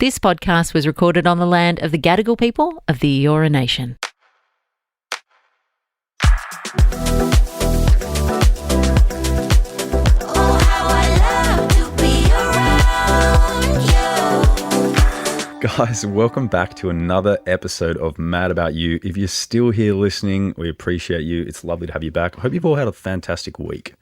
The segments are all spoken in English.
This podcast was recorded on the land of the Gadigal people of the Eora Nation. Guys, welcome back to another episode of Mad About You. If you're still here listening, we appreciate you. It's lovely to have you back. I hope you've all had a fantastic week.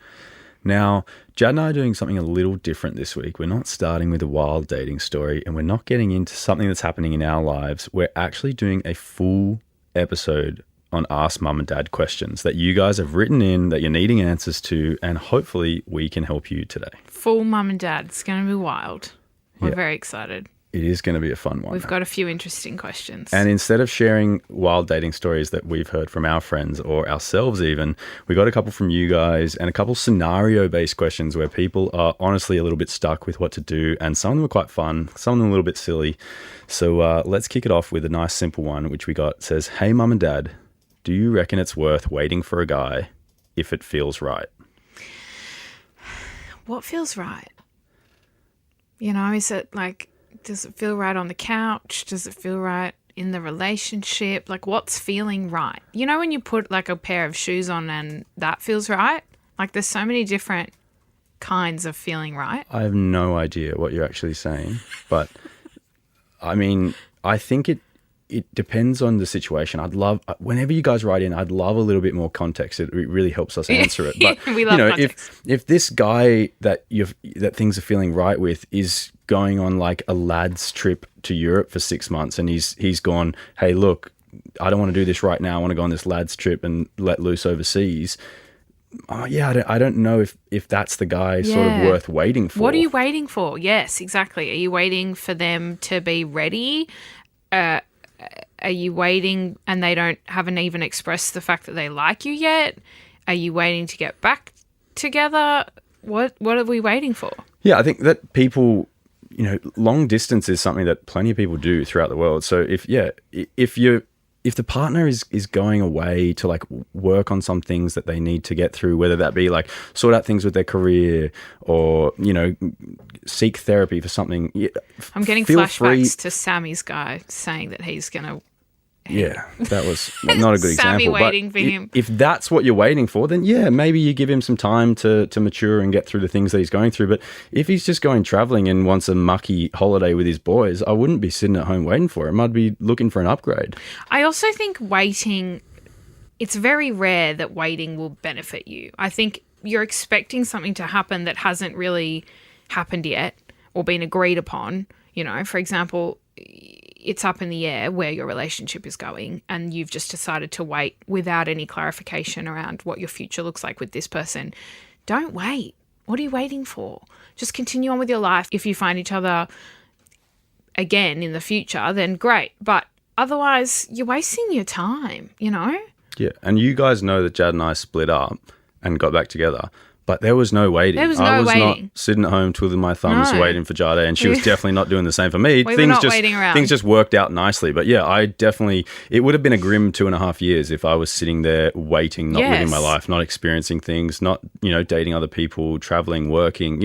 Now, Jad and I are doing something a little different this week. We're not starting with a wild dating story, and we're not getting into something that's happening in our lives. We're actually doing a full episode on Ask Mum and Dad questions that you guys have written in, that you're needing answers to, and hopefully we can help you today. Full Mum and Dad. It's going to be wild. We're very excited. It is going to be a fun one. We've got a few interesting questions. And instead of sharing wild dating stories that we've heard from our friends or ourselves even, we got a couple from you guys and a couple scenario-based questions where people are honestly a little bit stuck with what to do, and some of them are quite fun, some of them a little bit silly. So let's kick it off with a nice simple one, which we got. It says, "Hey Mum and Dad, do you reckon it's worth waiting for a guy if it feels right?" What feels right? You know, is it like... does it feel right on the couch? Does it feel right in the relationship? Like, what's feeling right? You know, when you put like a pair of shoes on and that feels right? Like, there's so many different kinds of feeling right. I have no idea what you're actually saying, but I mean, I think it depends on the situation. I'd love, whenever you guys write in, I'd love a little bit more context. It really helps us answer it. But we love context. if this guy that things are feeling right with is going on like a lads trip to Europe for 6 months, and he's gone, "Hey, look, I don't want to do this right now. I want to go on this lads trip and let loose overseas." I don't know if that's the guy sort of worth waiting for. What are you waiting for? Yes, exactly. Are you waiting for them to be ready? Are you waiting and they haven't even expressed the fact that they like you yet? Are you waiting to get back together? What are we waiting for? Yeah, I think that people, long distance is something that plenty of people do throughout the world. So if the partner is going away to like work on some things that they need to get through, whether that be like sort out things with their career or, seek therapy for something. I'm getting flashbacks to Sammy's guy saying that he's going to... Yeah, that was not a good Sammy example. waiting but for him. If that's what you're waiting for, then maybe you give him some time to mature and get through the things that he's going through. But if he's just going traveling and wants a mucky holiday with his boys, I wouldn't be sitting at home waiting for him. I'd be looking for an upgrade. I also think waiting, it's very rare that waiting will benefit you. I think you're expecting something to happen that hasn't really happened yet or been agreed upon. For example, it's up in the air where your relationship is going and you've just decided to wait without any clarification around what your future looks like with this person. Don't wait. What are you waiting for? Just continue on with your life. If you find each other again in the future, then great. But otherwise, you're wasting your time, Yeah, and you guys know that Jad and I split up and got back together. But there was no waiting. I was not sitting at home twiddling my thumbs waiting for Jadé, and she was definitely not doing the same for me. We were not waiting around. Things just worked out nicely. But it would have been a grim 2.5 years if I was sitting there waiting, not living my life, not experiencing things, not, dating other people, traveling, working,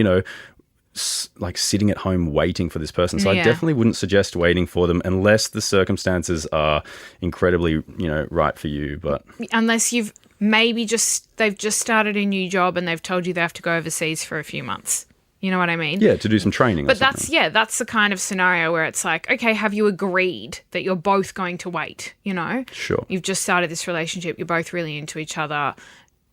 like sitting at home waiting for this person. So I definitely wouldn't suggest waiting for them unless the circumstances are incredibly, right for you. But unless you've they've just started a new job and they've told you they have to go overseas for a few months. You know what I mean? Yeah, to do some training. But that's the kind of scenario where it's like, okay, have you agreed that you're both going to wait? Sure. You've just started this relationship. You're both really into each other.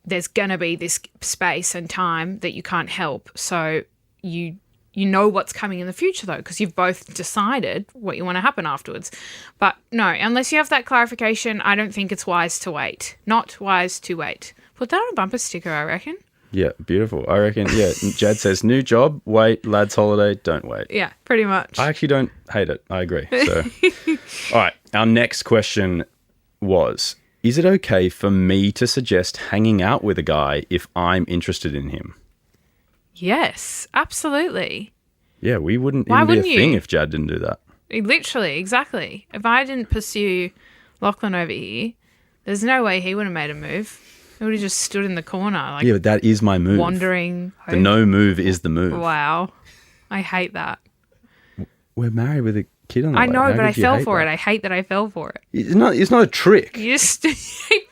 There's gonna be this space and time that you can't help. So you know what's coming in the future, though, because you've both decided what you want to happen afterwards. But no, unless you have that clarification, I don't think it's wise to wait. Not wise to wait. Put that on a bumper sticker, I reckon. Yeah, beautiful. I reckon, Jad says, new job, wait, lads holiday, don't wait. Yeah, pretty much. I actually don't hate it. I agree. So, all right, our next question was, is it okay for me to suggest hanging out with a guy if I'm interested in him? Yes, absolutely. Yeah, we wouldn't even be a thing if Jad didn't do that. Literally, exactly. If I didn't pursue Lachlan over here, there's no way he would have made a move. He would have just stood in the corner. But that is my move. Wandering. The no move is the move. Wow. I hate that. We're married with a kid on the way. I know, How but I could you fell hate for that? it. I hate that I fell for it. It's not a trick. You just, it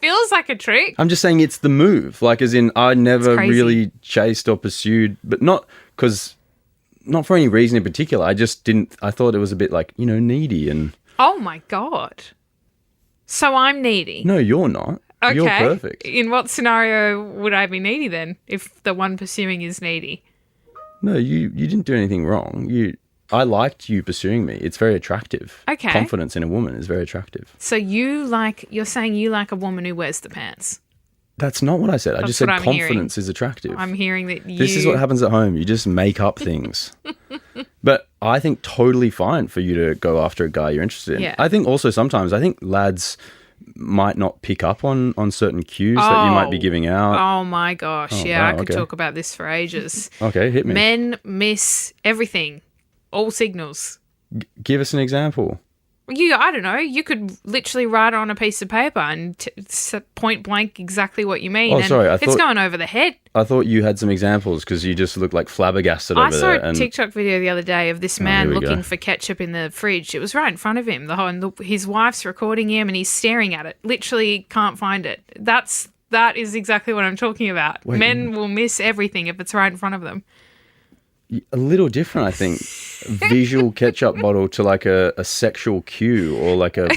feels like a trick. I'm just saying it's the move. Like, as in, I never crazy. really chased or pursued, but not for any reason in particular. I just didn't. I thought it was a bit like, needy and. Oh my God. So I'm needy. No, you're not. Okay. You're perfect. In what scenario would I be needy then if the one pursuing is needy? No, you didn't do anything wrong. I liked you pursuing me. It's very attractive. Okay. Confidence in a woman is very attractive. So you're saying you like a woman who wears the pants. That's not what I said. I just said what I'm confidence is attractive. I'm hearing that you... This is what happens at home. You just make up things. But I think totally fine for you to go after a guy you're interested in. Yeah. I think also sometimes, lads might not pick up on certain cues that you might be giving out. Oh my gosh. I could okay. talk about this for ages. Okay, hit me. Men miss everything. All signals. Give us an example. I don't know. You could literally write on a piece of paper and point blank exactly what you mean. Oh, sorry. It's going over the head. I thought you had some examples because you just look like flabbergasted over there. I saw a TikTok video the other day of this man here we looking go. for ketchup in the fridge. It was right in front of him. His wife's recording him and he's staring at it. Literally can't find it. That is exactly what I'm talking about. Wait. Men will miss everything if it's right in front of them. A little different, I think. Visual ketchup bottle to like a sexual cue or like a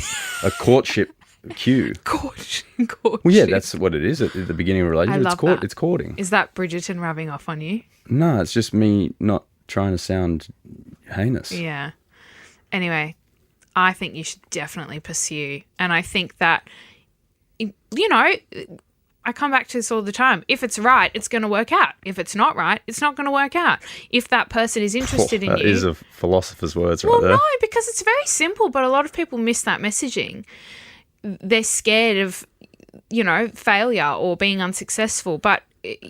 courtship cue. Courtship. Well, yeah, that's what it is at the beginning of a relationship. I love that. It's courting. Is that Bridgerton rubbing off on you? No, it's just me not trying to sound heinous. Yeah. Anyway, I think you should definitely pursue. And I think that, I come back to this all the time. If it's right, it's going to work out. If it's not right, it's not going to work out. If that person is interested in you... That is a philosopher's words right well, there. no, because it's very simple, but a lot of people miss that messaging. They're scared of, failure or being unsuccessful, but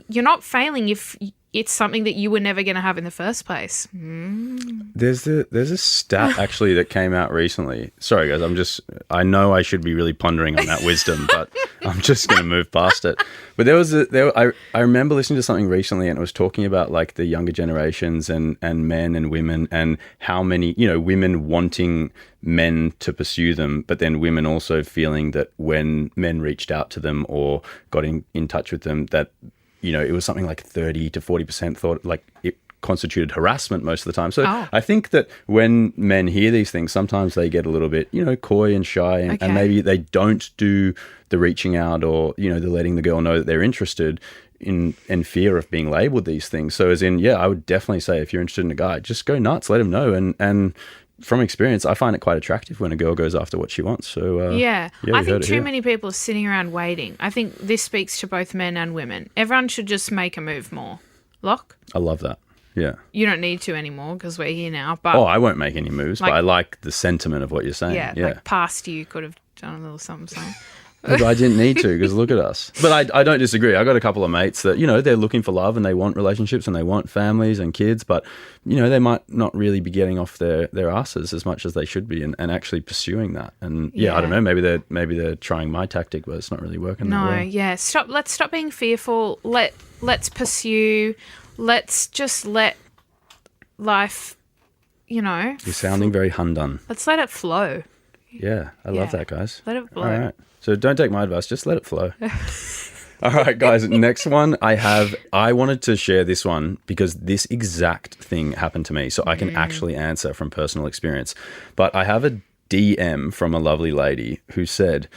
you're not failing if it's something that you were never going to have in the first place. There's a stat actually that came out recently. Sorry guys, I know I should be really pondering on that wisdom, but I'm just going to move past it. But I remember listening to something recently and it was talking about like the younger generations and men and women and how many, women wanting men to pursue them, but then women also feeling that when men reached out to them or got in touch with them that it was something like 30 to 40% thought like it constituted harassment most of the time. So I think that when men hear these things, sometimes they get a little bit, coy and shy and maybe they don't do the reaching out or, the letting the girl know that they're interested in fear of being labeled these things. So as in, I would definitely say if you're interested in a guy, just go nuts, let him know. And from experience, I find it quite attractive when a girl goes after what she wants. So I think too many people are sitting around waiting. I think this speaks to both men and women. Everyone should just make a move more. Lock? I love that. Yeah. You don't need to anymore because we're here now. But I won't make any moves, but I like the sentiment of what you're saying. Yeah. Like past you could have done a little something. But I didn't need to because look at us. But I don't disagree. I got a couple of mates that, they're looking for love and they want relationships and they want families and kids, but, they might not really be getting off their asses as much as they should be and actually pursuing that. And I don't know, maybe they're trying my tactic, but it's not really working that well. No, let's stop being fearful. Let's pursue. Let's just let life, You're sounding very Hundun. Let's let it flow. Yeah, I love that, guys. Let it flow. All right. So don't take my advice, just let it flow. All right, guys, next one I wanted to share this one because this exact thing happened to me, so I can actually answer from personal experience. But I have a DM from a lovely lady who said,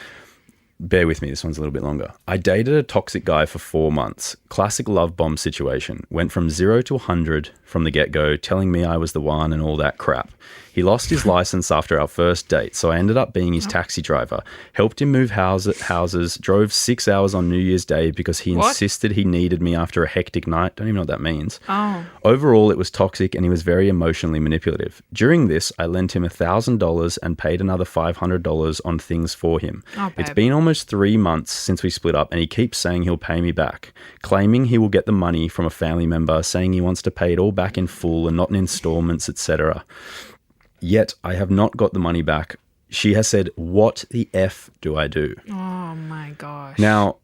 bear with me, this one's a little bit longer. I dated a toxic guy for 4 months. Classic love bomb situation. Went from 0 to 100 from the get-go, telling me I was the one and all that crap. He lost his license after our first date, so I ended up being his taxi driver. Helped him move houses, drove 6 hours on New Year's Day because he insisted he needed me after a hectic night. Don't even know what that means. Oh. Overall, it was toxic and he was very emotionally manipulative. During this, I lent him $1,000 and paid another $500 on things for him. Oh, babe. It's been almost 3 months since we split up and he keeps saying he'll pay me back, claiming he will get the money from a family member, saying he wants to pay it all back in full and not in installments, etc. Yet I have not got the money back. She has said, what the F do I do? Oh my gosh. Now,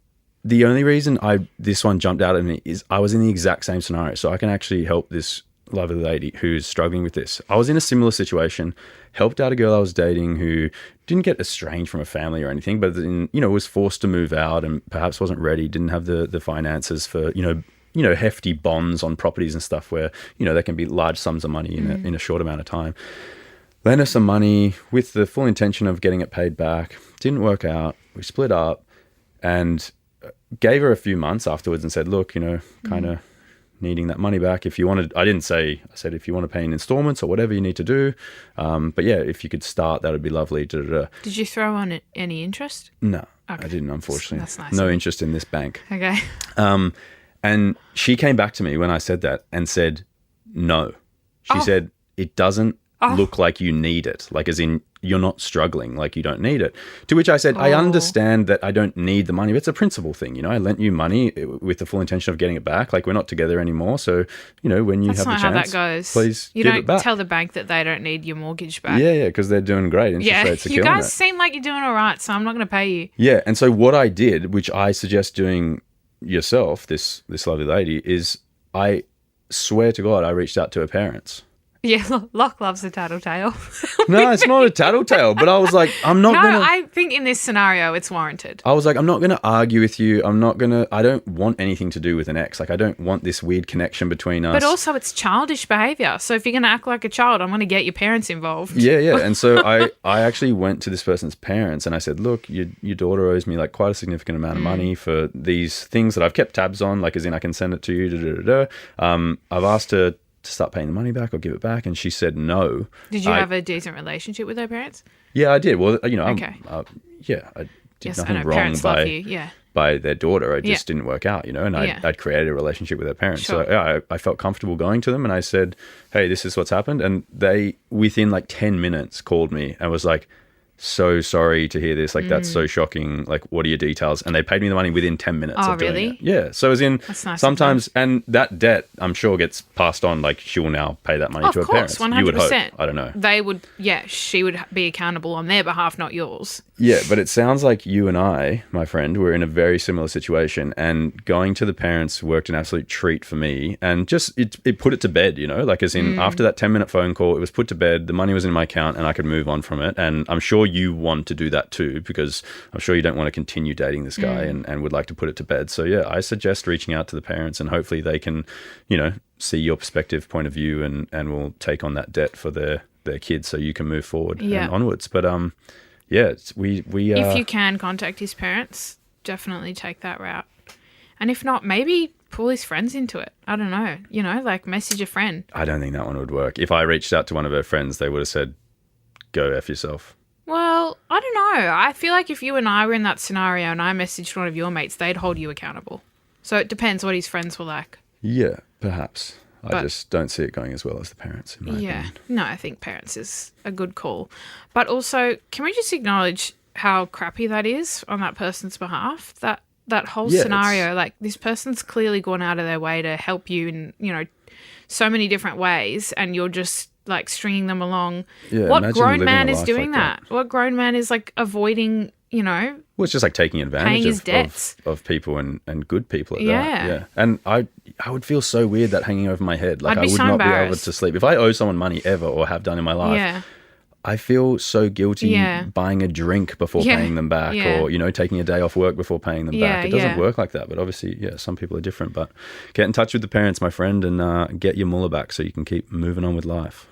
the only reason this one jumped out at me is I was in the exact same scenario. So I can actually help this lovely lady who's struggling with this. I was in a similar situation, helped out a girl I was dating who didn't get estranged from a family or anything, but was forced to move out and perhaps wasn't ready, didn't have the finances for, hefty bonds on properties and stuff where, there can be large sums of money in a short amount of time. Lent her some money with the full intention of getting it paid back. Didn't work out. We split up and gave her a few months afterwards and said, look, kind of needing that money back. If you wanted, I said, if you want to pay in installments or whatever you need to do. But yeah, if you could start, that would be lovely. Da-da-da. Did you throw on any interest? No, okay. I didn't, unfortunately. That's nice. No interest in this bank. Okay. And she came back to me when I said that and said, no. She said, it doesn't look like you need it. Like as in you're not struggling, like you don't need it. To which I said, I understand that I don't need the money, but it's a principle thing. I lent you money with the full intention of getting it back. Like we're not together anymore. So, when you have the chance, that's not how that goes. Please you give don't it back. Tell the bank that they don't need your mortgage back. Yeah, because they're doing great. Interest rates are you killing guys it. seem like you're doing all right, so I'm not going to pay you. Yeah, and so what I did, which I suggest doing yourself, this lovely lady, is I swear to God, I reached out to her parents. Yeah, Locke loves a tattletale. No, it's not a tattletale, but I was like, I'm not going to... I think in this scenario, it's warranted. I was like, I'm not going to argue with you. I don't want anything to do with an ex. Like, I don't want this weird connection between us. But also, it's childish behaviour. So if you're going to act like a child, I'm going to get your parents involved. Yeah. And so I actually went to this person's parents and I said, look, your daughter owes me like quite a significant amount of money for these things that I've kept tabs on, like as in I can send it to you. I've asked her to start paying the money back or give it back, and she said no. Did you have a decent relationship with her parents? Yeah, I did. Well, okay. I did nothing I know. wrong Parents love you. Yeah. by their daughter. It just didn't work out, and I'd created a relationship with their parents. Sure. So yeah, I felt comfortable going to them, and I said, hey, this is what's happened. And they, within like 10 minutes, called me and was like, so sorry to hear this. Like, that's so shocking. Like, what are your details? And they paid me the money within 10 minutes of doing really? it. Yeah. So as in That's nice sometimes, and that debt, I'm sure, gets passed on. Like, she will now pay that money to her parents. Of course, 100%. You would hope. I don't know. They would, she would be accountable on their behalf, not yours. Yeah, but it sounds like you and I, my friend, were in a very similar situation, and going to the parents worked an absolute treat for me, and just it put it to bed, like as in after that 10-minute phone call, it was put to bed, the money was in my account and I could move on from it. And I'm sure you want to do that too, because I'm sure you don't want to continue dating this guy and would like to put it to bed. So yeah, I suggest reaching out to the parents and hopefully they can, see your perspective, point of view, and will take on that debt for their kids so you can move forward and onwards. But yeah, we if you can contact his parents, definitely take that route. And if not, maybe pull his friends into it. I don't know. Like message a friend. I don't think that one would work. If I reached out to one of her friends, they would have said, go F yourself. Well, I don't know. I feel like if you and I were in that scenario and I messaged one of your mates, they'd hold you accountable. So it depends what his friends were like. Yeah, perhaps. I just don't see it going as well as the parents, in my opinion. No, I think parents is a good call. But also, can we just acknowledge how crappy that is on that person's behalf? That whole scenario, like this person's clearly gone out of their way to help you in, so many different ways, and you're just like stringing them along. Yeah, what grown man is doing that? What grown man is like avoiding, Well, it's just like taking advantage of people and good people at that. Yeah. And I would feel so weird that hanging over my head. Like I would not be able to sleep. If I owe someone money ever or have done in my life, I feel so guilty buying a drink before paying them back or, taking a day off work before paying them back. It doesn't work like that. But obviously, some people are different. But get in touch with the parents, my friend, and get your mullah back so you can keep moving on with life.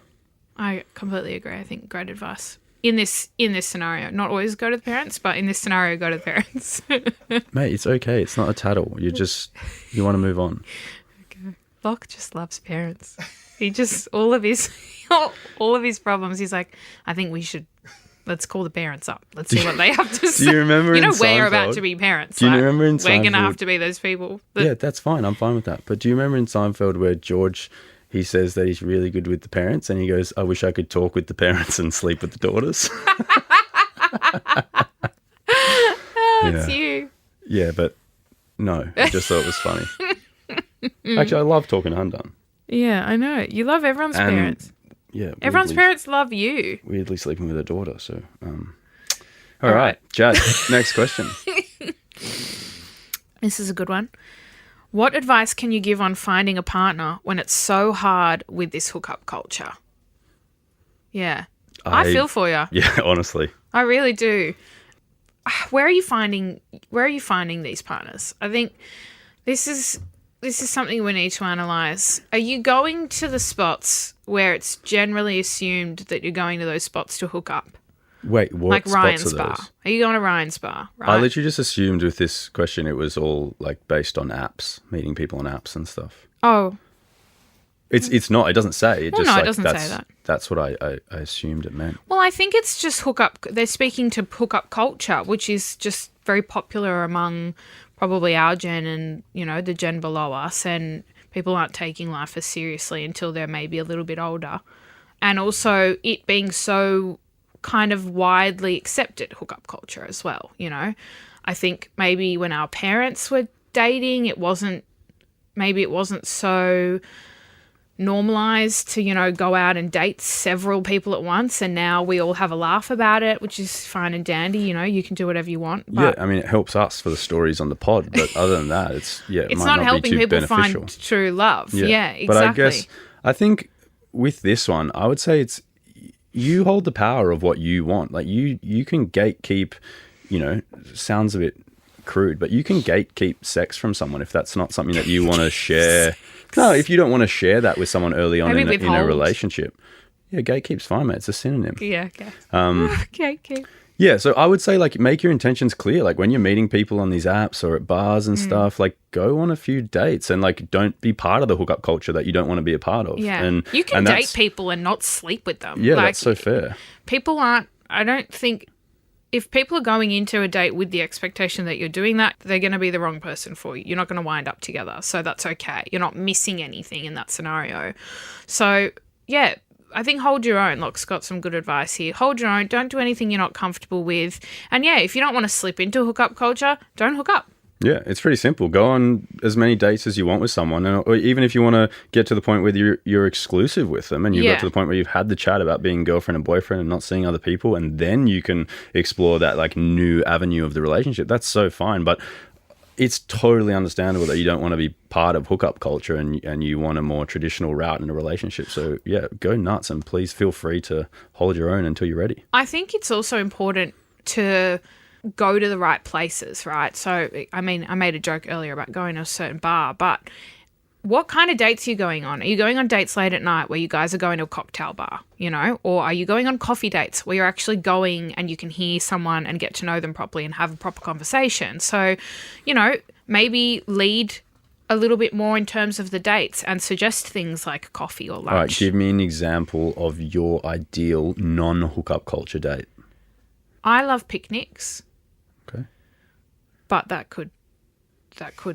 I completely agree. I think great advice. In this scenario, not always go to the parents, but in this scenario, go to the parents. Mate, it's okay. It's not a tattle. You want to move on. Okay. Locke just loves parents. He just all of his problems. He's like, I think let's call the parents up. Let's see what they have to say. Do you remember? We're about to be parents. Do you remember in Seinfeld? We're gonna have to be those people. Yeah, that's fine. I'm fine with that. But do you remember in Seinfeld where George? He says that he's really good with the parents and he goes, I wish I could talk with the parents and sleep with the daughters. It's you. Yeah, but no, I just thought it was funny. Actually, I love talking undone. Yeah, I know. You love everyone's parents. Yeah. Everyone's parents love you. Weirdly sleeping with a daughter. So, all right. Jad, next question. This is a good one. What advice can you give on finding a partner when it's so hard with this hookup culture? Yeah. I feel for you. Yeah, honestly. I really do. Where are you finding these partners? I think this is something we need to analyze. Are you going to the spots where it's generally assumed that you're going to those spots to hook up? Wait, what Like spots Ryan's are Bar. those? Are you going to Ryan's Bar? Right. I literally just assumed with this question it was all like based on apps, meeting people on apps and stuff. Oh. It's not. It doesn't say. It Well, just no, it like doesn't say that. That's what I assumed it meant. Well, I think it's just hookup. They're speaking to hookup culture, which is just very popular among probably our gen and, the gen below us. And people aren't taking life as seriously until they're maybe a little bit older. And also it being so kind of widely accepted hookup culture as well, I think maybe when our parents were dating, it wasn't so normalized to, go out and date several people at once, and now we all have a laugh about it, which is fine and dandy. You can do whatever you want. But yeah, I mean, it helps us for the stories on the pod, but other than that, it it's might not not helping be too people beneficial. find true love. Yeah, exactly. But I think with this one, I would say it's you hold the power of what you want. Like you can gatekeep, sounds a bit crude, but you can gatekeep sex from someone if that's not something that you want to share. No, if you don't want to share that with someone early on in a relationship. Yeah, gatekeep's fine, mate. It's a synonym. Yeah, okay. Gatekeep. Yeah, so I would say, like, make your intentions clear. Like, when you're meeting people on these apps or at bars and stuff, like, go on a few dates and, like, don't be part of the hookup culture that you don't want to be a part of. Yeah. And you can date people and not sleep with them. Yeah, that's so fair. People aren't, I don't think, if people are going into a date with the expectation that you're doing that, they're going to be the wrong person for you. You're not going to wind up together. So that's okay. You're not missing anything in that scenario. So, yeah, I think hold your own. Look, Scott's some good advice here. Hold your own. Don't do anything you're not comfortable with. And, yeah, if you don't want to slip into hookup culture, don't hook up. Yeah, it's pretty simple. Go on as many dates as you want with someone, or even if you want to get to the point where you're exclusive with them, and you got to the point where you've had the chat about being girlfriend and boyfriend and not seeing other people, and then you can explore that like new avenue of the relationship. That's so fine, but it's totally understandable that you don't want to be part of hookup culture and you want a more traditional route in a relationship. So yeah, go nuts, and please feel free to hold your own until you're ready. I think it's also important to go to the right places, right? So, I mean, I made a joke earlier about going to a certain bar, but what kind of dates are you going on? Are you going on dates late at night where you guys are going to a cocktail bar, or are you going on coffee dates where you're actually going and you can hear someone and get to know them properly and have a proper conversation? So, maybe lead a little bit more in terms of the dates and suggest things like coffee or lunch. All right, give me an example of your ideal non-hookup culture date. I love picnics. Okay. But that could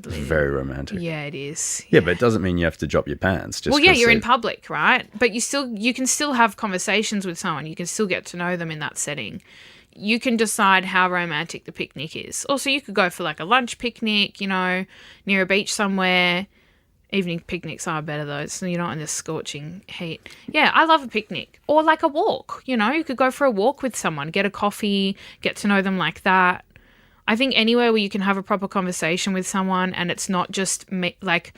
lead. Very romantic. Yeah, it is. Yeah, but it doesn't mean you have to drop your pants. Just well, yeah, you're in public, right? But you can still have conversations with someone. You can still get to know them in that setting. You can decide how romantic the picnic is. Also, you could go for like a lunch picnic, near a beach somewhere. Evening picnics are better though, so you're not in this scorching heat. Yeah, I love a picnic. Or like a walk, you could go for a walk with someone, get a coffee, get to know them like that. I think anywhere where you can have a proper conversation with someone and it's not just like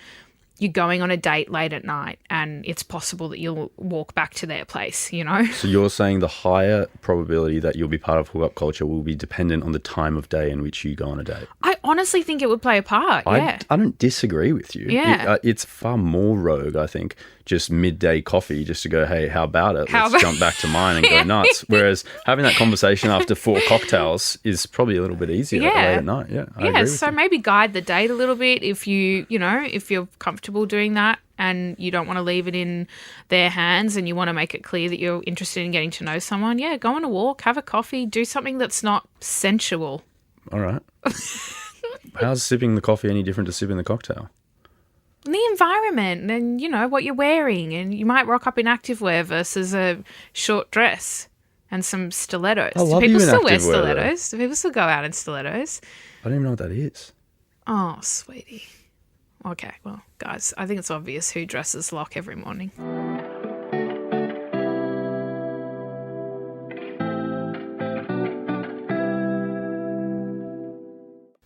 you're going on a date late at night and it's possible that you'll walk back to their place, So you're saying the higher probability that you'll be part of hookup culture will be dependent on the time of day in which you go on a date. I honestly think it would play a part, yeah. I don't disagree with you. Yeah. It's far more rogue, I think, just midday coffee just to go, hey, how about it? Let's jump back to mine and go nuts. Whereas having that conversation after 4 cocktails is probably a little bit easier late at night. Yeah, I agree with so you. maybe guide the date a little bit if if you're comfortable doing that and you don't want to leave it in their hands and you want to make it clear that you're interested in getting to know someone. Yeah, go on a walk, have a coffee, do something that's not sensual. All right. How's sipping the coffee any different to sipping the cocktail? The environment and, what you're wearing. And you might rock up in activewear versus a short dress and some stilettos. I love Do people you in still wear activewear, stilettos? Do people still go out in stilettos? I don't even know what that is. Oh, sweetie. Okay, well, guys, I think it's obvious who dresses Locke every morning.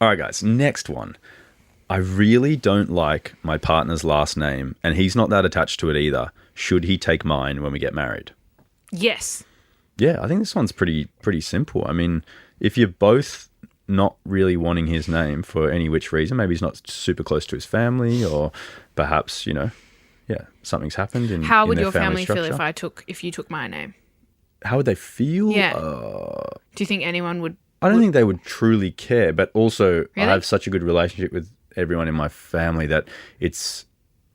All right, guys, next one. I really don't like my partner's last name, and he's not that attached to it either. Should he take mine when we get married? Yes. Yeah, I think this one's pretty simple. I mean, if you're both not really wanting his name for any which reason, maybe he's not super close to his family, or perhaps, something's happened in How would their your family feel structure. if you took my name? How would they feel? Yeah. Do you think anyone would? I don't think they would truly care, but also I Really? have such a good relationship with everyone in my family that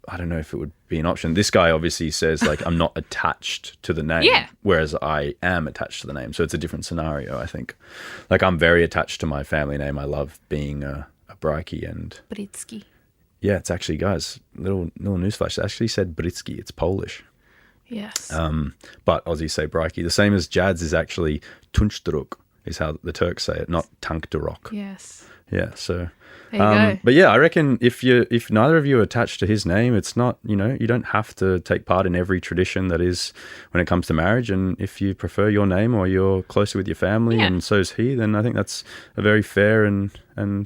I don't know if it would be an option. This guy obviously says, like, I'm not attached to the name, Yeah. whereas I am attached to the name. So it's a different scenario, I think. Like, I'm very attached to my family name. I love being a Brycki, and Brycki. yeah, it's actually, guys, little newsflash. It actually said Brycki. It's Polish. Yes. But Aussies say Brycki. The same as Jad's is actually Tunstruk, is how the Turks say it, not Tankderok. Yes. Yeah, so... There you go. But yeah, I reckon if neither of you are attached to his name, it's not, you don't have to take part in every tradition that is when it comes to marriage. And if you prefer your name, or you're closer with your family, Yeah. and so's he, then I think that's a very fair and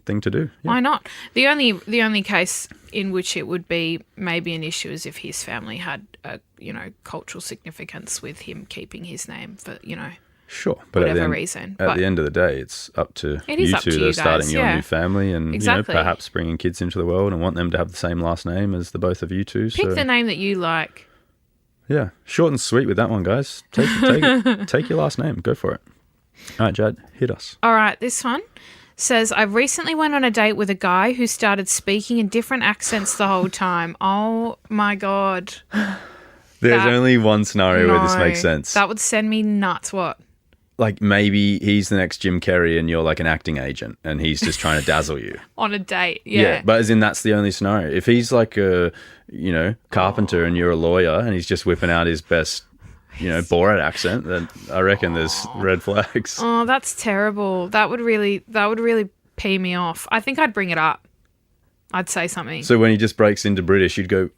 thing to do. Yeah. Why not? The only case in which it would be maybe an issue is if his family had a cultural significance with him keeping his name for Sure, but whatever reason. At the end of the day, it's up to It is you up to two that you are starting guys, your yeah. new family, and Exactly. perhaps bringing kids into the world and want them to have the same last name as the both of you two. Pick so the name that you like. yeah, short and sweet with that one, guys. Take your last name, go for it. All right, Jad, hit us. All right, this one says, I recently went on a date with a guy who started speaking in different accents the whole time. Oh my God. There's only one scenario where this makes sense. That would send me nuts. What? Like, maybe he's the next Jim Carrey and you're like an acting agent and he's just trying to dazzle you. On a date. Yeah. But as in, that's the only scenario. If he's like a, carpenter and you're a lawyer and he's just whipping out his best, Borat accent, then I reckon there's red flags. Oh, that's terrible. That would really pee me off. I think I'd bring it up. I'd say something. So when he just breaks into British, you'd go,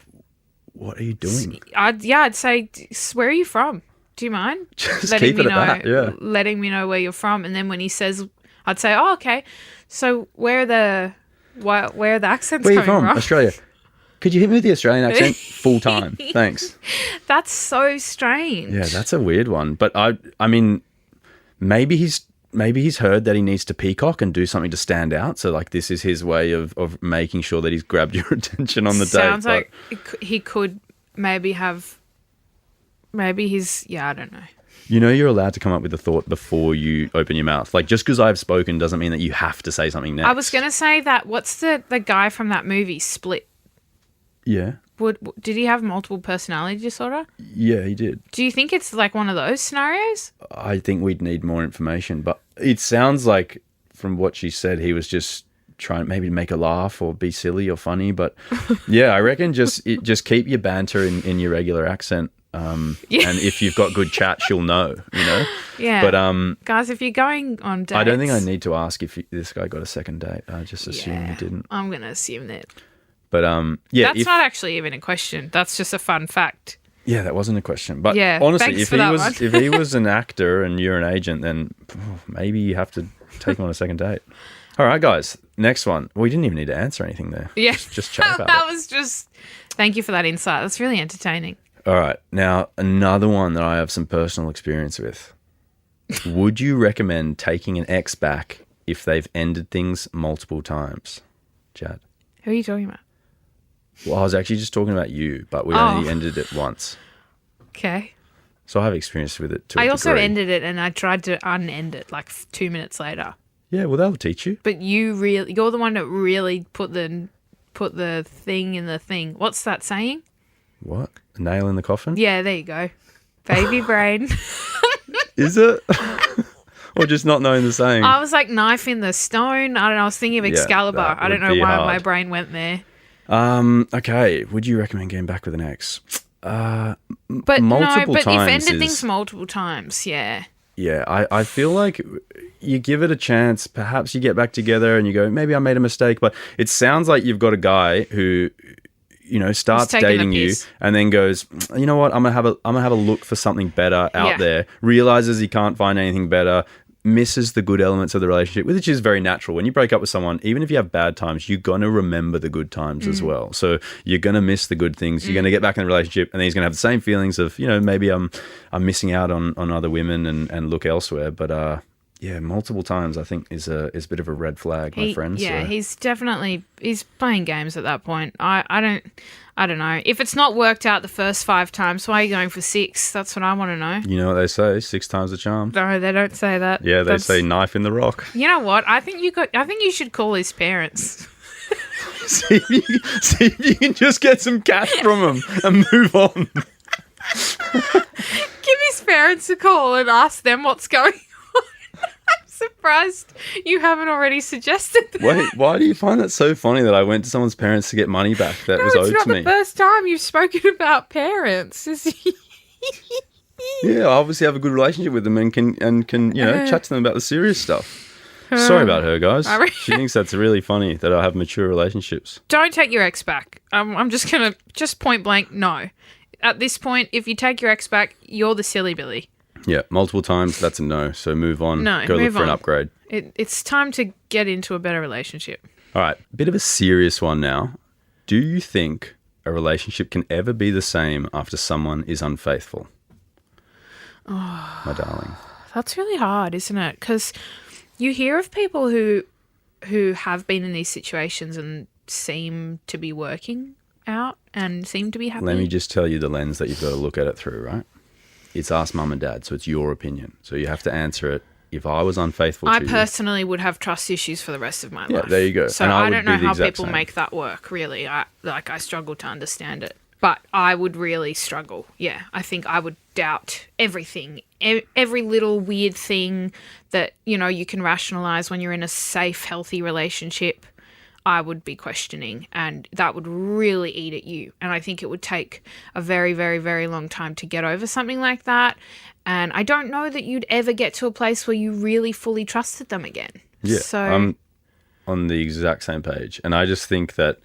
what are you doing? I'd say, where are you from? Do you mind? Just keep it at that, yeah. Letting me know where you're from. And then when he says, I'd say, oh, okay. So where are the accents Where are you coming from? Australia. Could you hit me with the Australian accent full time? Thanks. That's so strange. Yeah, that's a weird one. But I mean, maybe he's heard that he needs to peacock and do something to stand out. So like this is his way of making sure that he's grabbed your attention on the date. Sounds like he could maybe have. Maybe he's. Yeah, I don't know. You're allowed to come up with a thought before you open your mouth. Like, just because I've spoken doesn't mean that you have to say something next. I was going to say that. What's the guy from that movie, Split? Yeah. Did he have multiple personality disorder? Yeah, he did. Do you think it's like one of those scenarios? I think we'd need more information, but it sounds like from what she said, he was just trying maybe to make her laugh or be silly or funny. But yeah, I reckon just keep your banter in your regular accent. And if you've got good chat, she'll know, Yeah. But guys, if you're going on dates, I don't think I need to ask if this guy got a second date. I just assume he didn't. I'm going to assume that. But yeah, That's not actually even a question. That's just a fun fact. Yeah, that wasn't a question. But Yeah, honestly, thanks for that one. if he was an actor and you're an agent, then maybe you have to take him on a second date. All right, guys. Next one. We didn't even need to answer anything there. Yeah. Just chat about that it. was just. Thank you for that insight. That's really entertaining. All right. Now, another one that I have some personal experience with. Would you recommend taking an ex back if they've ended things multiple times? Jad? Who are you talking about? Well, I was actually just talking about you, but we only ended it once. Okay. So I have experience with it too. I also ended it and I tried to unend it like 2 minutes later. Yeah, well, that'll teach you. But you're the one that really put the thing in the thing. What's that saying? What? A nail in the coffin? Yeah, there you go. Baby brain. Is it? Or just not knowing the saying? I was like knife in the stone. I don't know. I was thinking of Excalibur. that I don't would know be why hard. my brain went there. Okay. Would you recommend getting back with an ex? But multiple if times ended is- things multiple times, yeah. Yeah, I feel like you give it a chance. Perhaps you get back together and you go, maybe I made a mistake. But it sounds like you've got a guy who, starts taking the dating you piss. and then goes, you know what? I'm gonna have a look for something better out Yeah. there. Realizes he can't find anything better. misses the good elements of the relationship, which is very natural. When you break up with someone, even if you have bad times, you're going to remember the good times as well. So you're going to miss the good things. You're going to get back in the relationship, and then he's going to have the same feelings of, maybe I'm missing out on other women and look elsewhere. But multiple times I think is a bit of a red flag, my friend. Yeah, so. he's playing games at that point. I don't know. If it's not worked out the first 5 times, why are you going for 6? That's what I want to know. You know what they say? 6 times the charm. No, they don't say that. Yeah, they say knife in the rock. You know what? I think you should call his parents. see if you can just get some cash from him and move on. Give his parents a call and ask them what's going on. I'm surprised you haven't already suggested that. Wait, why do you find that so funny that I went to someone's parents to get money back that was owed to me? It's not the first time you've spoken about parents, is he? Yeah, I obviously have a good relationship with them and can chat to them about the serious stuff. Sorry about her, guys. She thinks that's really funny that I have mature relationships. Don't take your ex back. I'm just going to point blank, no. At this point, if you take your ex back, you're the silly Billy. Yeah, multiple times, that's a no. So move on. No, Go look for an upgrade. It's time to get into a better relationship. All right, bit of a serious one now. Do you think a relationship can ever be the same after someone is unfaithful? Oh, my darling. That's really hard, isn't it? Because you hear of people who have been in these situations and seem to be working out and seem to be happy. Let me just tell you the lens that you've got to look at it through, right? It's ask mum and dad, so it's your opinion. So you have to answer it. If I was unfaithful to you... I personally would have trust issues for the rest of my life. Yeah, there you go. So and I don't know how people make that work, really. I struggle to understand it. But I would really struggle. Yeah, I think I would doubt everything. Every little weird thing that, you can rationalize when you're in a safe, healthy relationship, I would be questioning, and that would really eat at you. And I think it would take a very, very, very long time to get over something like that. And I don't know that you'd ever get to a place where you really fully trusted them again. Yeah, so I'm on the exact same page. And I just think that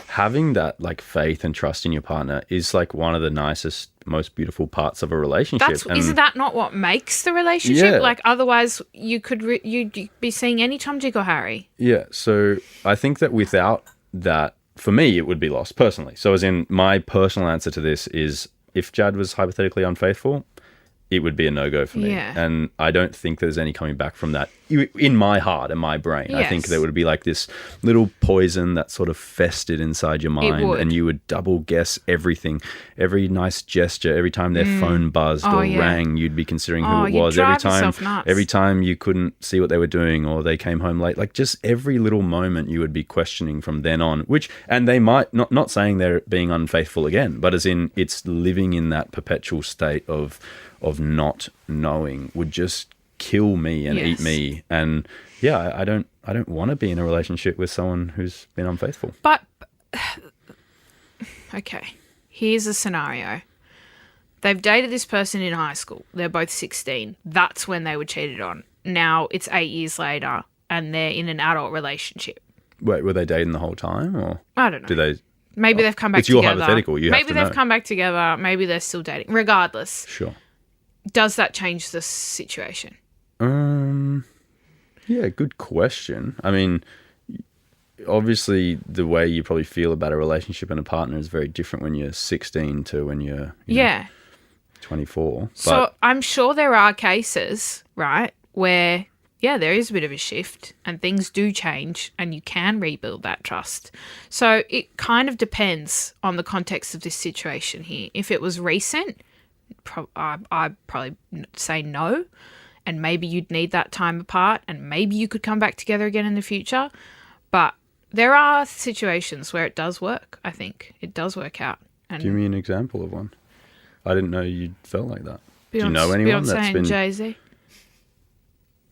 having that faith and trust in your partner is one of the nicest, most beautiful parts of a relationship. Isn't that not what makes the relationship? Yeah. Otherwise you'd be seeing any Tom, Dick or Harry. Yeah. So I think that without that, for me, it would be lost personally. So as in my personal answer to this is if Jad was hypothetically unfaithful, it would be a no-go for me. Yeah. And I don't think there's any coming back from that in my heart and my brain. Yes. I think there would be this little poison that sort of festered inside your mind, and you would double guess everything. Every nice gesture, every time their phone buzzed rang, you'd be considering who it was. Every time you couldn't see what they were doing or they came home late, just every little moment you would be questioning from then on, and they might not saying they're being unfaithful again, but as in it's living in that perpetual state of not knowing would just kill me and eat me. And I don't want to be in a relationship with someone who's been unfaithful. But okay, here's a scenario. They've dated this person in high school. They're both 16. That's when they were cheated on. Now it's 8 years later and they're in an adult relationship. Wait, were they dating the whole time, or I don't know. Do they? Maybe they've come back it's together. It's your hypothetical. Maybe they've come back together. Maybe they're still dating. Regardless. Sure. Does that change the situation? Yeah, good question. I mean, obviously the way you probably feel about a relationship and a partner is very different when you're 16 to when you're 24. So I'm sure there are cases, right, where, there is a bit of a shift and things do change and you can rebuild that trust. So it kind of depends on the context of this situation here. If it was recent, I'd probably say no, and maybe you'd need that time apart and maybe you could come back together again in the future. But there are situations where it does work. I think it does work out. And give me an example of one. I didn't know you felt like that. Do you know anyone that's been... Jay-Z?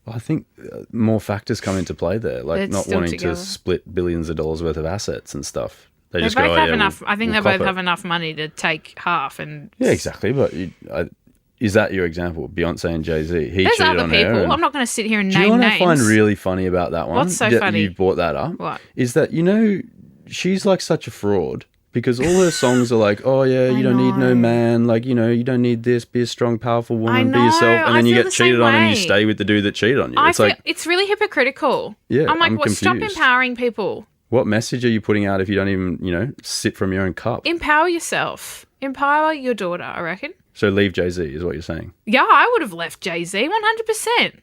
Well, I think more factors come into play there, not wanting to split billions of dollars worth of assets and stuff. They just both have enough. I think they both have enough money to take half. And yeah, exactly. But is that your example? Beyonce and Jay-Z. There's other people. I'm not going to sit here and name names. Do you know what I find really funny about that one? What's so funny? You brought that up. What? Is that she's such a fraud Because all her songs are like, oh yeah, you don't need no know. man, like, you know, you don't need this, be a strong, powerful woman, I be know, yourself, and I then you feel get the same cheated on and you way. stay with the dude that cheated on you. I It's feel like, it's really hypocritical. Yeah, I'm like, I'm stop confused. empowering people. what message are you putting out if you don't even, you know, sip from your own cup? Empower yourself. Empower your daughter, I reckon. So leave Jay-Z is what you're saying. Yeah, I would have left Jay-Z 100%.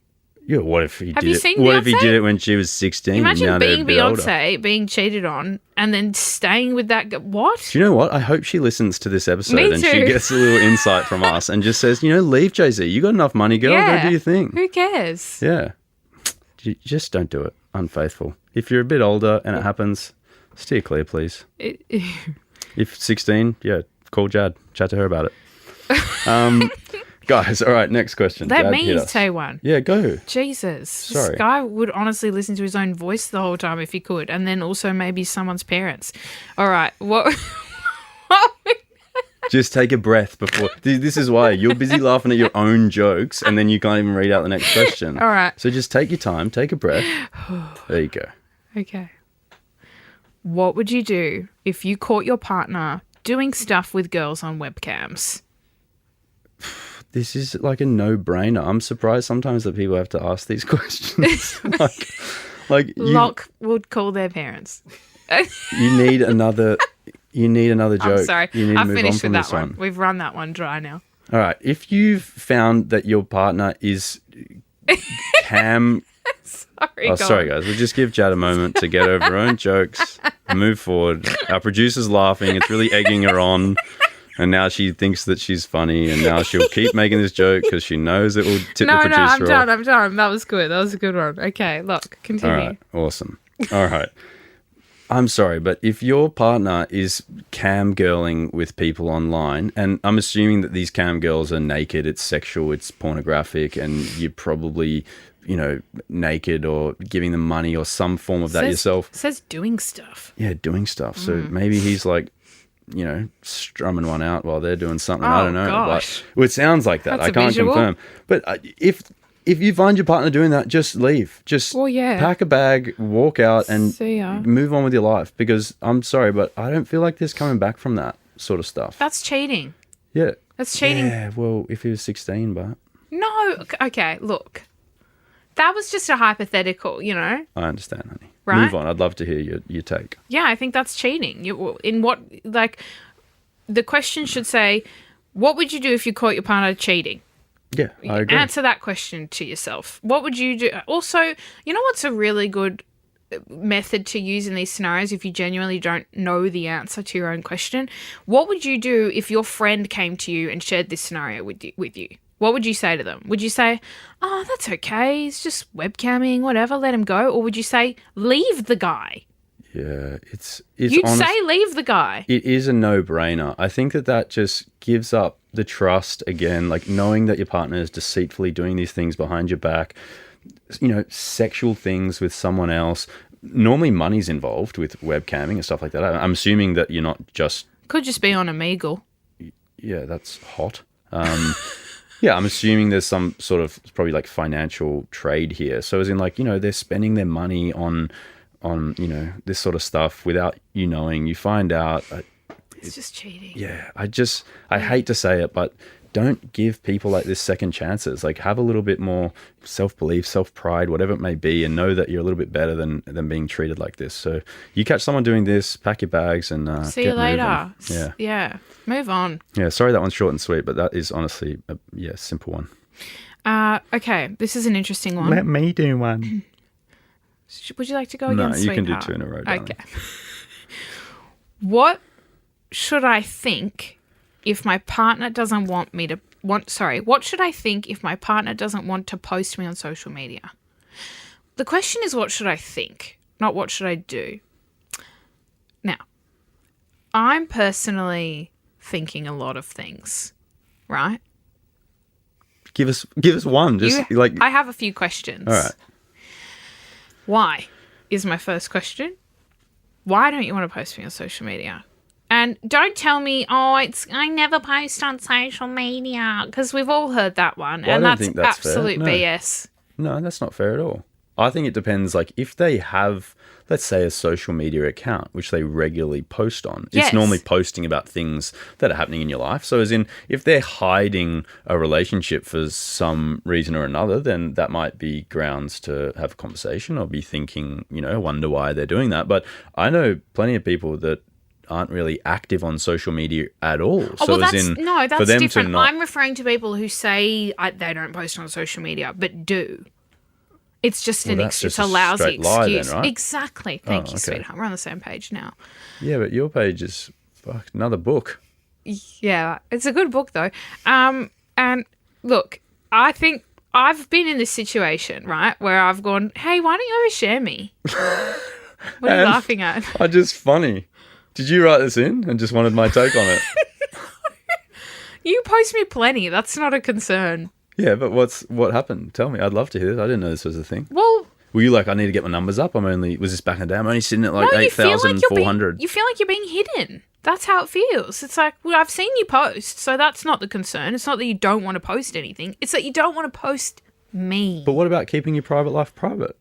Yeah, what if he Have did you it? seen What if he Beyonce? did it when she was 16? Imagine now they're being a bit older? Beyonce, being cheated on, and then staying with that. What? Do you know what? I hope she listens to this episode Me and she too. gets a little insight from us and just says, you know, leave Jay-Z. You got enough money, girl. Go do your thing. Who cares? Yeah. You just don't do it. Unfaithful. If you're a bit older and it happens, steer clear, please. If 16, yeah, call Jad. Chat to her about it. Guys, all right, next question. Let Jad, hit me us. say one. Yeah, go. Jesus. Sorry. This guy would honestly listen to his own voice the whole time if he could, and then also maybe someone's parents. All right. What? Just take a breath before. This is why you're busy laughing at your own jokes and then you can't even read out the next question. All right. So just take your time, take a breath. There you go. Okay. What would you do if you caught your partner doing stuff with girls on webcams? This is like a no-brainer. I'm surprised sometimes that people have to ask these questions. like you, Locke would call their parents. you need another joke. I'm sorry. You need to I've move on finished from with this that one. We've run that one dry now. All right. If you've found that your partner is cam... Sorry, Oh, go sorry, on. guys. We'll just give Jad a moment to get over her own jokes and move forward. Our producer's laughing. It's really egging her on. And now she thinks that she's funny. And now she'll keep making this joke because she knows it will tip the producer I'm off. done. That was good. That was a good one. Okay, look, continue. All right. Awesome. All right. I'm sorry, but if your partner is cam girling with people online, and I'm assuming that these cam girls are naked, it's sexual, it's pornographic, and you're probably, you know, naked or giving them money or some form of that yourself. Says doing stuff. Yeah, doing stuff. So maybe he's like, you know, strumming one out while they're doing something. I Oh, don't know. gosh. But, well, it sounds like that. That's I a can't visual. confirm. But if you find your partner doing that, just leave. Just Well, yeah. pack a bag, walk out, and See ya. move on with your life. Because I'm sorry, but I don't feel like there's coming back from that sort of stuff. That's cheating. Yeah. That's cheating. Yeah, well, if he was 16, but No. Okay, look. That was just a hypothetical, you know? I understand, honey. Right? Move on. I'd love to hear your take. Yeah, I think that's cheating. The question should say, what would you do if you caught your partner cheating? Yeah, I agree. Answer that question to yourself. What would you do? Also, you know what's a really good method to use in these scenarios if you genuinely don't know the answer to your own question? What would you do if your friend came to you and shared this scenario with you? What would you say to them? Would you say, oh, that's okay, he's just webcamming, whatever, let him go? Or would you say, leave the guy? Yeah, it's You'd honest- say leave the guy. It is a no-brainer. I think that just gives up the trust again, like knowing that your partner is deceitfully doing these things behind your back, you know, sexual things with someone else. Normally money's involved with webcamming and stuff like that. I'm assuming that you're not just... Could just be on Omegle. Yeah, that's hot. Yeah, I'm assuming there's some sort of probably like financial trade here. So as in like, you know, they're spending their money on you know, this sort of stuff without you knowing. You find out. It's just cheating. Yeah, I hate to say it, but don't give people like this second chances. Like have a little bit more self-belief, self-pride, whatever it may be, and know that you're a little bit better than being treated like this. So you catch someone doing this, pack your bags and See you get moving. later. Yeah. Yeah. Move on. Yeah, sorry that one's short and sweet, but that is honestly a simple one. Okay, this is an interesting one. me do one. Would you like to go again, No, you can do sweetheart? two in a row, darling. Okay. What should I think if my partner doesn't want me to what should I think if my partner doesn't want to post me on social media? The question is what should I think, not what should I do? Now, I'm personally thinking a lot of things, right? Give us one. Just I have a few questions. All right. Why is my first question. Why don't you want to post me on social media? And don't tell me, I never post on social media, because we've all heard that one. Well, and I don't that's think that's fair. absolute No. BS. No, that's not fair at all. I think it depends. Like if they have, let's say, a social media account, which they regularly post on, Yes. it's normally posting about things that are happening in your life. So as in, if they're hiding a relationship for some reason or another, then that might be grounds to have a conversation or be thinking, wonder why they're doing that. But I know plenty of people that aren't really active on social media at all. That's for them different. to not, I'm referring to people who say they don't post on social media, but do. It's just it's a lousy excuse. Lie then, right? Exactly. Thank you, okay. sweetheart. We're on the same page now. Yeah, but your page is another book. Yeah, it's a good book though. And look, I think I've been in this situation, right, where I've gone, hey, why don't you overshare me? What are you laughing at? Just funny. Did you write this in and just wanted my take on it? You post me plenty. That's not a concern. Yeah, but what happened? Tell me. I'd love to hear this. I didn't know this was a thing. Well, were you like, I need to get my numbers up? Was this back in the day? I'm only sitting at like 8,400. You feel like you're being hidden. That's how it feels. It's like, well, I've seen you post, so that's not the concern. It's not that you don't want to post anything. It's that you don't want to post me. But what about keeping your private life private?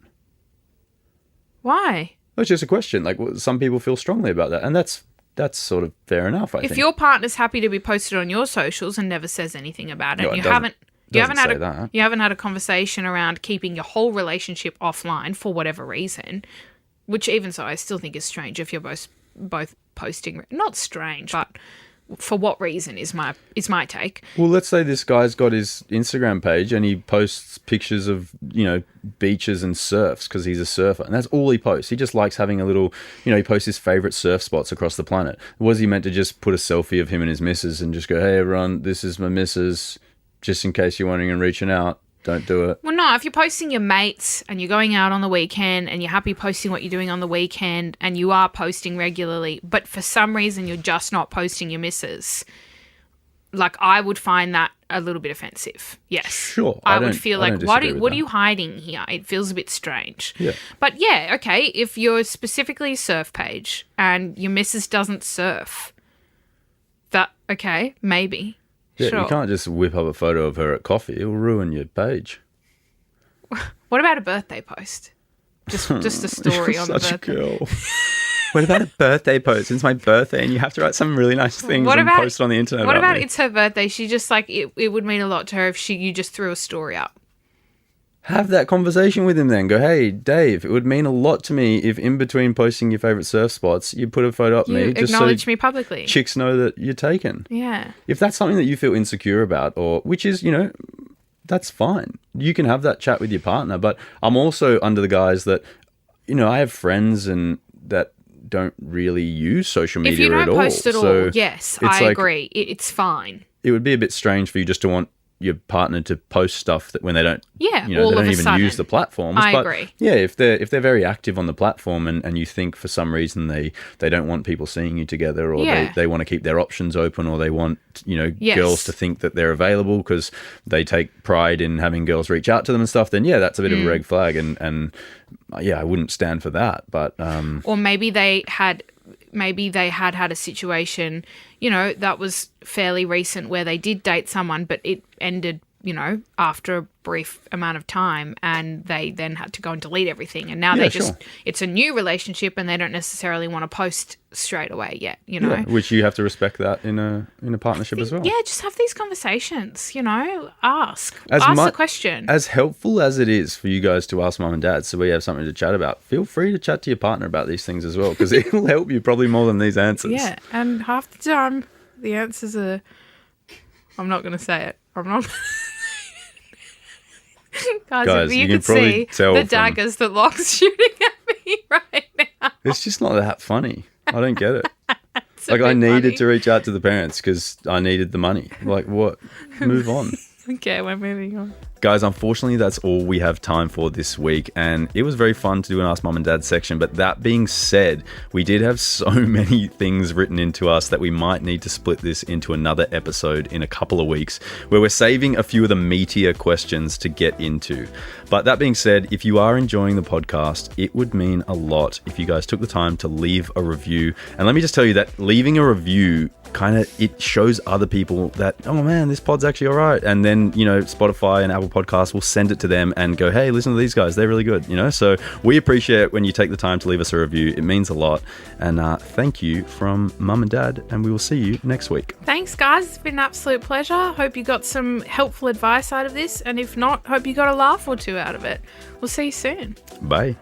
Why? That's just a question. Like, some people feel strongly about that, and that's sort of fair enough, I think. If your partner's happy to be posted on your socials and never says anything about it, No, and it you haven't You haven't had a conversation around keeping your whole relationship offline for whatever reason, which even so I still think is strange if you're both posting. Not strange, but for what reason is my take. Well, let's say this guy's got his Instagram page and he posts pictures of, beaches and surfs because he's a surfer. And that's all he posts. He just likes having a little, he posts his favorite surf spots across the planet. Was he meant to just put a selfie of him and his missus and just go, hey, everyone, this is my missus, just in case you're wondering and reaching out? Don't do it. Well, no, if you're posting your mates and you're going out on the weekend and you're happy posting what you're doing on the weekend and you are posting regularly, but for some reason you're just not posting your missus, like I would find that a little bit offensive. Yes. Sure. I would feel like, what are you hiding here? It feels a bit strange. Yeah. But yeah, okay, if you're specifically a surf page and your missus doesn't surf, okay, maybe. Yeah, sure. You can't just whip up a photo of her at coffee. It'll ruin your page. What about a birthday post? Just a story You're on the such birthday. a girl. What about a birthday post? It's my birthday and you have to write some really nice things and post it on the internet. What about me. It's her birthday? She just like it would mean a lot to her if you just threw a story up. Have that conversation with him then. Go, hey, Dave, it would mean a lot to me if in between posting your favourite surf spots, you put a photo up You me. Just acknowledge so me publicly. Chicks know that you're taken. Yeah. If that's something that you feel insecure about, or which is, that's fine. You can have that chat with your partner. But I'm also under the guise that, I have friends and that don't really use social media at all. If you don't post at all, yes, I like, agree. It's fine. It would be a bit strange for you just to want your partner to post stuff that when they don't, Yeah, they all of don't a even sudden. use the platforms. I but agree. Yeah, if they're very active on the platform and you think for some reason they don't want people seeing you together, or they want to keep their options open, or they want Yes. girls to think that they're available because they take pride in having girls reach out to them and stuff, then yeah, that's a bit of a red flag, and yeah, I wouldn't stand for that. But Or maybe they had a situation, that was fairly recent where they did date someone, but it ended, after a brief amount of time, and they then had to go and delete everything. And now it's a new relationship and they don't necessarily want to post straight away yet, Yeah, which you have to respect that in a partnership as well. Yeah, just have these conversations, ask the question. As helpful as it is for you guys to ask mum and dad so we have something to chat about, feel free to chat to your partner about these things as well, because it will help you probably more than these answers. Yeah, and half the time the answers are, I'm not going to say it. I'm not. Guys, if you could see the daggers that Locke's shooting at me right now. It's just not that funny. I don't get it. Like, I needed to reach out to the parents because I needed the money. Like, what? Move on. Okay, we're moving on. Guys, unfortunately, that's all we have time for this week. And it was very fun to do an Ask Mum and Dad section. But that being said, we did have so many things written into us that we might need to split this into another episode in a couple of weeks, where we're saving a few of the meatier questions to get into. But that being said, if you are enjoying the podcast, it would mean a lot if you guys took the time to leave a review. And let me just tell you that leaving a review it shows other people that, oh man, this pod's actually all right. And then, Spotify and Apple Podcasts will send it to them and go, hey, listen to these guys. They're really good, So we appreciate when you take the time to leave us a review. It means a lot. And thank you from Mum and Dad. And we will see you next week. Thanks, guys. It's been an absolute pleasure. Hope you got some helpful advice out of this. And if not, hope you got a laugh or two out of it. We'll see you soon. Bye.